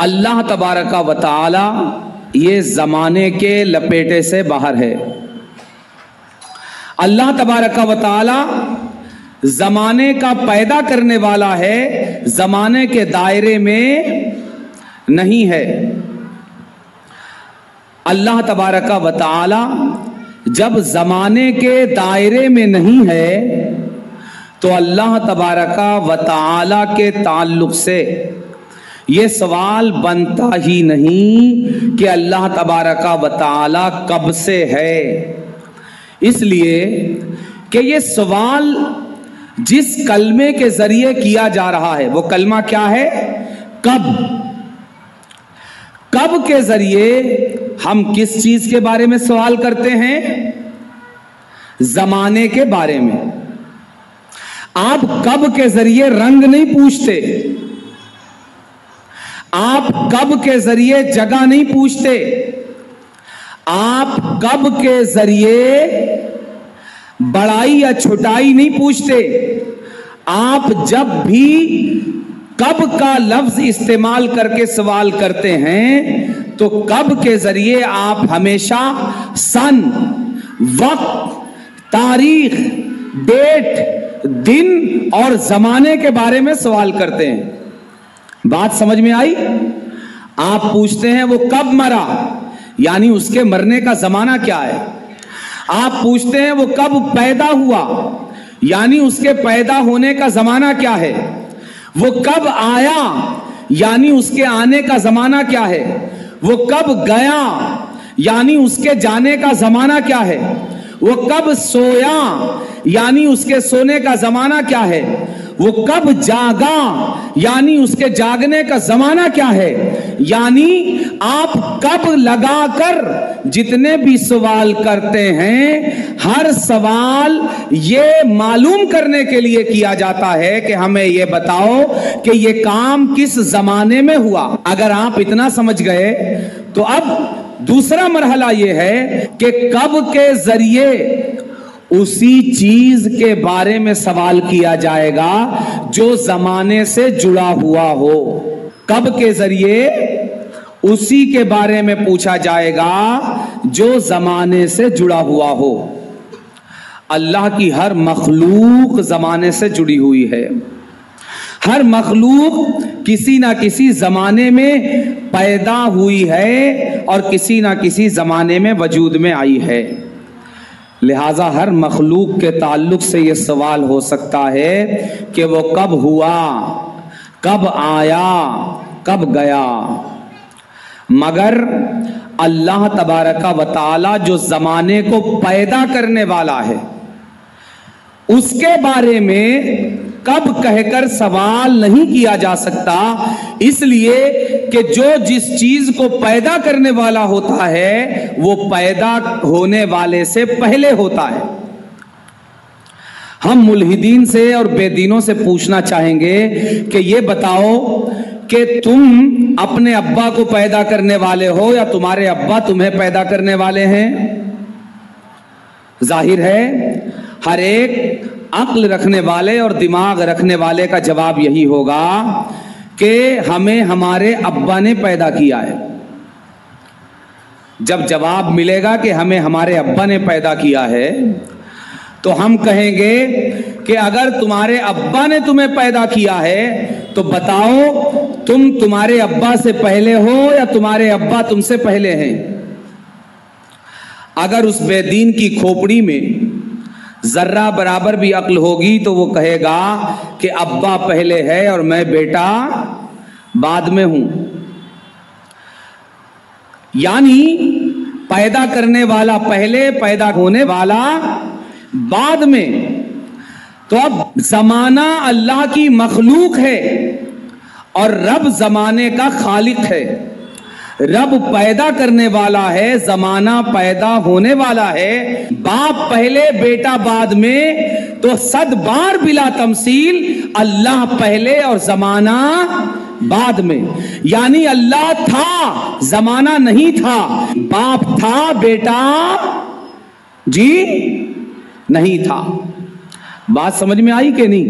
اللہ تبارک و تعالی یہ زمانے کے لپیٹے سے باہر ہے۔ اللہ تبارک و تعالی زمانے کا پیدا کرنے والا ہے، زمانے کے دائرے میں نہیں ہے۔ اللہ تبارک و تعالی جب زمانے کے دائرے میں نہیں ہے تو اللہ تبارک و تعالی کے تعلق سے یہ سوال بنتا ہی نہیں کہ اللہ تبارک و تعالی کب سے ہے، اس لیے کہ یہ سوال جس کلمے کے ذریعے کیا جا رہا ہے وہ کلمہ کیا ہے؟ کب۔ کب کے ذریعے ہم کس چیز کے بارے میں سوال کرتے ہیں؟ زمانے کے بارے میں۔ آپ کب کے ذریعے رنگ نہیں پوچھتے، آپ کب کے ذریعے جگہ نہیں پوچھتے، آپ کب کے ذریعے بڑائی یا چھوٹائی نہیں پوچھتے۔ آپ جب بھی کب کا لفظ استعمال کر کے سوال کرتے ہیں تو کب کے ذریعے آپ ہمیشہ سن، وقت، تاریخ، ڈیٹ، دن اور زمانے کے بارے میں سوال کرتے ہیں۔ بات سمجھ میں آئی؟ آپ پوچھتے ہیں وہ کب مرا، یعنی اس کے مرنے کا زمانہ کیا ہے۔ آپ پوچھتے ہیں وہ کب پیدا ہوا، یعنی اس کے پیدا ہونے کا زمانہ کیا ہے۔ وہ کب آیا، یعنی اس کے آنے کا زمانہ کیا ہے۔ وہ کب گیا، یعنی اس کے جانے کا زمانہ کیا ہے۔ وہ کب سویا، یعنی اس کے سونے کا زمانہ کیا ہے۔ وہ کب جاگا، یعنی اس کے جاگنے کا زمانہ کیا ہے۔ یعنی آپ کب لگا کر جتنے بھی سوال کرتے ہیں، ہر سوال یہ معلوم کرنے کے لیے کیا جاتا ہے کہ ہمیں یہ بتاؤ کہ یہ کام کس زمانے میں ہوا۔ اگر آپ اتنا سمجھ گئے تو اب دوسرا مرحلہ یہ ہے کہ کب کے ذریعے اسی چیز کے بارے میں سوال کیا جائے گا جو زمانے سے جڑا ہوا ہو۔ کب کے ذریعے اسی کے بارے میں پوچھا جائے گا جو زمانے سے جڑا ہوا ہو۔ اللہ کی ہر مخلوق زمانے سے جڑی ہوئی ہے۔ ہر مخلوق کسی نہ کسی زمانے میں پیدا ہوئی ہے اور کسی نہ کسی زمانے میں وجود میں آئی ہے۔ لہٰذا ہر مخلوق کے تعلق سے یہ سوال ہو سکتا ہے کہ وہ کب ہوا، کب آیا، کب گیا۔ مگر اللہ تبارک و تعالی جو زمانے کو پیدا کرنے والا ہے، اس کے بارے میں کب کہہ کر سوال نہیں کیا جا سکتا، اس لیے کہ جو جس چیز کو پیدا کرنے والا ہوتا ہے وہ پیدا ہونے والے سے پہلے ہوتا ہے۔ ہم ملحدین سے اور بے دینوں سے پوچھنا چاہیں گے کہ یہ بتاؤ کہ تم اپنے ابا کو پیدا کرنے والے ہو یا تمہارے ابا تمہیں پیدا کرنے والے ہیں؟ ظاہر ہے ہر ایک عقل رکھنے والے اور دماغ رکھنے والے کا جواب یہی ہوگا کہ ہمیں ہمارے ابا نے پیدا کیا ہے۔ جب جواب ملے گا کہ ہمیں ہمارے ابا نے پیدا کیا ہے تو ہم کہیں گے کہ اگر تمہارے ابا نے تمہیں پیدا کیا ہے تو بتاؤ تم تمہارے ابا سے پہلے ہو یا تمہارے ابا تم سے پہلے ہیں۔ اگر اس بے دین کی کھوپڑی میں ذرہ برابر بھی عقل ہوگی تو وہ کہے گا کہ ابا پہلے ہے اور میں بیٹا بعد میں ہوں، یعنی پیدا کرنے والا پہلے، پیدا ہونے والا بعد میں۔ تو اب زمانہ اللہ کی مخلوق ہے اور رب زمانے کا خالق ہے۔ رب پیدا کرنے والا ہے، زمانہ پیدا ہونے والا ہے، باپ پہلے بیٹا بعد میں، تو 100 بار بلا تمثیل اللہ پہلے اور زمانہ بعد میں۔ یعنی اللہ تھا، زمانہ نہیں تھا، باپ تھا، بیٹا جی نہیں تھا۔ بات سمجھ میں آئی کہ نہیں؟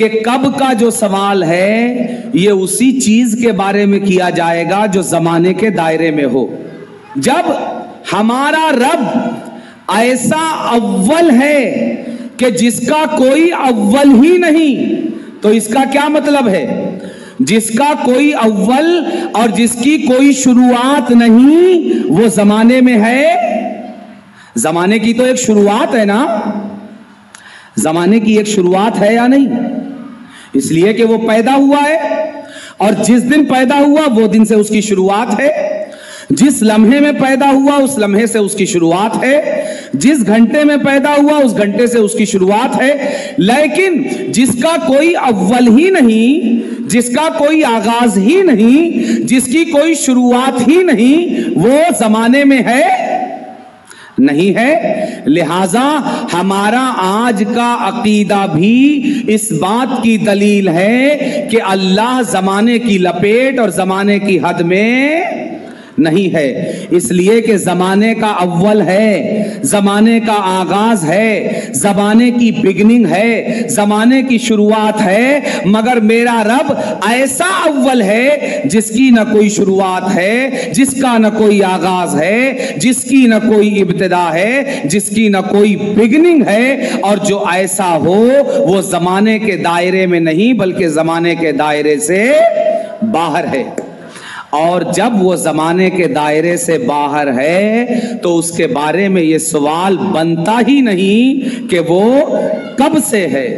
کہ کب کا جو سوال ہے یہ اسی چیز کے بارے میں کیا جائے گا جو زمانے کے دائرے میں ہو. جب ہمارا رب ایسا اول ہے کہ جس کا کوئی اول ہی نہیں، تو اس کا کیا مطلب ہے؟ جس کا کوئی اول اور جس کی کوئی شروعات نہیں وہ زمانے میں ہے. زمانے کی تو ایک شروعات ہے نا، زمانے کی ایک شروعات ہے یا نہیں؟ اس لیے کہ وہ پیدا ہوا ہے، اور جس دن پیدا ہوا وہ دن سے اس کی شروعات ہے. جس لمحے میں پیدا ہوا اس لمحے سے اس کی شروعات ہے. جس گھنٹے میں پیدا ہوا اس گھنٹے سے اس کی شروعات ہے. لیکن جس کا کوئی اول ہی نہیں، جس کا کوئی آغاز ہی نہیں، جس کی کوئی شروعات ہی نہیں، وہ زمانے میں ہے نہیں ہے. لہذا ہمارا آج کا عقیدہ بھی اس بات کی دلیل ہے کہ اللہ زمانے کی لپیٹ اور زمانے کی حد میں نہیں ہے. اس لیے کہ زمانے کا اول ہے، زمانے کا آغاز ہے، زمانے کی بگننگ ہے، زمانے کی شروعات ہے. مگر میرا رب ایسا اول ہے جس کی نہ کوئی شروعات ہے، جس کا نہ کوئی آغاز ہے، جس کی نہ کوئی ابتدا ہے، جس کی نہ کوئی بگننگ ہے. اور جو ایسا ہو وہ زمانے کے دائرے میں نہیں بلکہ زمانے کے دائرے سے باہر ہے. اور جب وہ زمانے کے دائرے سے باہر ہے تو اس کے بارے میں یہ سوال بنتا ہی نہیں کہ وہ کب سے ہے.